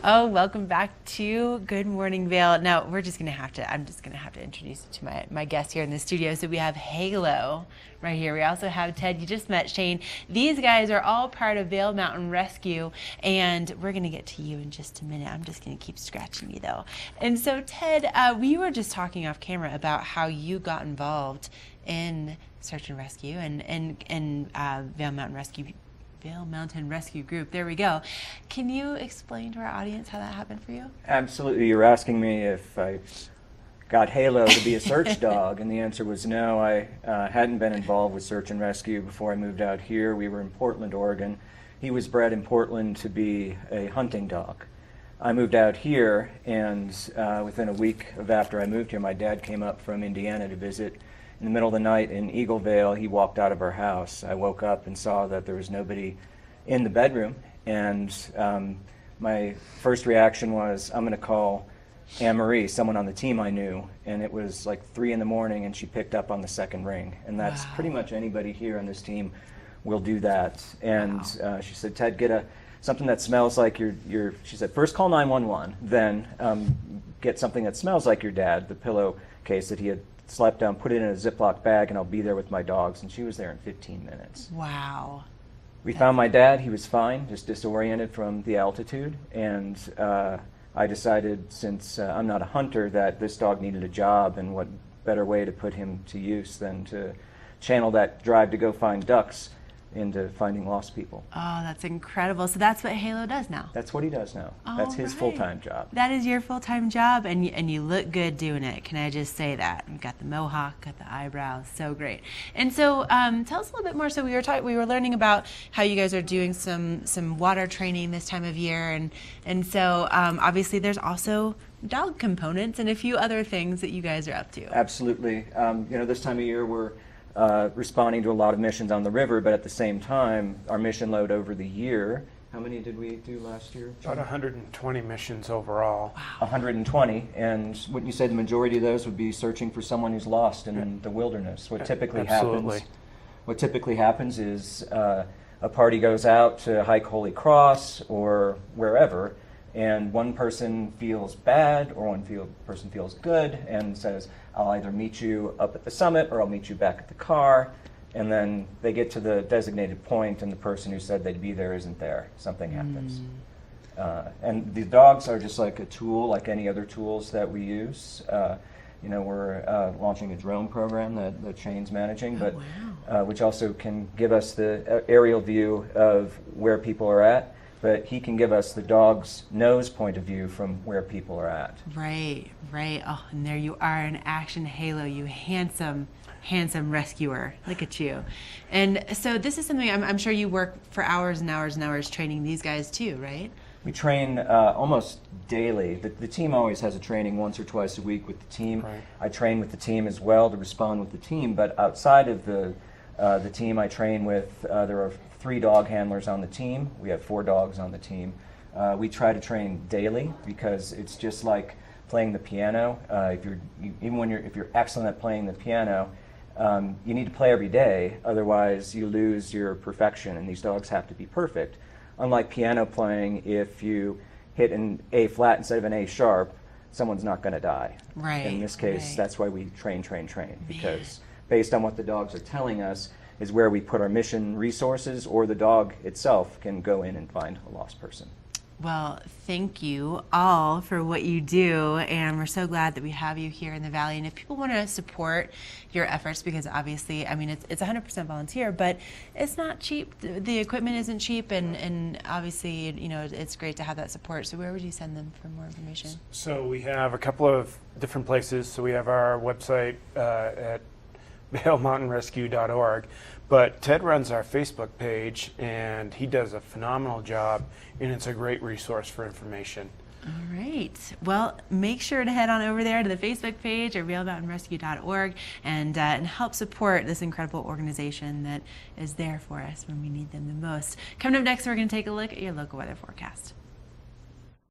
Oh, welcome back to Good Morning Vail. Now, I'm just gonna have to introduce you to my guest here in the studio. So we have Halo right here. We also have Ted. You just met Shane. These guys are all part of Vail Mountain Rescue, and we're gonna get to you in just a minute. I'm just gonna keep scratching you though. And so Ted, we were just talking off camera about how you got involved in search and rescue and Vail Mountain Rescue Group. There we go. Can you explain to our audience how that happened for you? Absolutely. You're asking me if I got Halo to be a search dog, and the answer was no. I hadn't been involved with search and rescue before I moved out here. We were in Portland, Oregon. He was bred in Portland to be a hunting dog. I moved out here, and within a week of after I moved here, my dad came up from Indiana to visit. In the middle of the night in Eagle Vail, he walked out of our house. I woke up and saw that there was nobody in the bedroom, and my first reaction was, I'm going to call Anne-Marie, someone on the team I knew, and it was like 3 in the morning, and she picked up on the second ring. And that's pretty much anybody here on this team will do that. And she said, Ted, get something that smells like she said, first call 911, then get something that smells like your dad, the pillowcase that he had slept on, put it in a Ziploc bag, and I'll be there with my dogs. And she was there in 15 minutes. Wow. We found my dad. He was fine, just disoriented from the altitude. And I decided, since I'm not a hunter, that this dog needed a job, and what better way to put him to use than to channel that drive to go find ducks into finding lost people. Oh, that's incredible. So that's what Halo does now? That's what he does now. That's his full-time job. That is your full-time job, and you look good doing it. Can I just say that? You've got the mohawk, got the eyebrows, so great. And so tell us a little bit more. So we were learning about how you guys are doing some water training this time of year, and so obviously there's also dog components and a few other things that you guys are up to. Absolutely. This time of year we're responding to a lot of missions on the river, but at the same time, our mission load over the year, how many did we do last year? About 120 missions overall. Wow. 120, and wouldn't you say the majority of those would be searching for someone who's lost in the wilderness? What typically happens is a party goes out to hike Holy Cross or wherever, and one person feels bad or person feels good and says, I'll either meet you up at the summit or I'll meet you back at the car. And then they get to the designated point and the person who said they'd be there isn't there. Something happens. And the dogs are just like a tool, like any other tools that we use. We're launching a drone program that Shane's managing, which also can give us the aerial view of where people are at. But he can give us the dog's nose point of view from where people are at. Right. Oh, and there you are in action, Halo, you handsome rescuer. Look at you. And so this is something I'm sure you work for hours and hours and hours training these guys too, right? We train almost daily. The team always has a training once or twice a week with the team. Right. I train with the team as well to respond with the team, but outside of the team I train with, there are 3 dog handlers on the team. We have 4 dogs on the team. We try to train daily because it's just like playing the piano. If you're excellent at playing the piano, you need to play every day. Otherwise, you lose your perfection, and these dogs have to be perfect. Unlike piano playing, if you hit an A flat instead of an A sharp, someone's not going to die. Right. In this case, that's why we train, because based on what the dogs are telling us is where we put our mission resources, or the dog itself can go in and find a lost person. Well, thank you all for what you do, and we're so glad that we have you here in the Valley. And if people want to support your efforts, because obviously, I mean, it's 100% volunteer, but it's not cheap. The equipment isn't cheap, and obviously, it's great to have that support. So where would you send them for more information? So we have a couple of different places. So we have our website at vailmountainrescue.org, but Ted runs our Facebook page, and he does a phenomenal job, and it's a great resource for information. All right. Well, make sure to head on over there to the Facebook page or vailmountainrescue.org and help support this incredible organization that is there for us when we need them the most. Coming up next, we're going to take a look at your local weather forecast.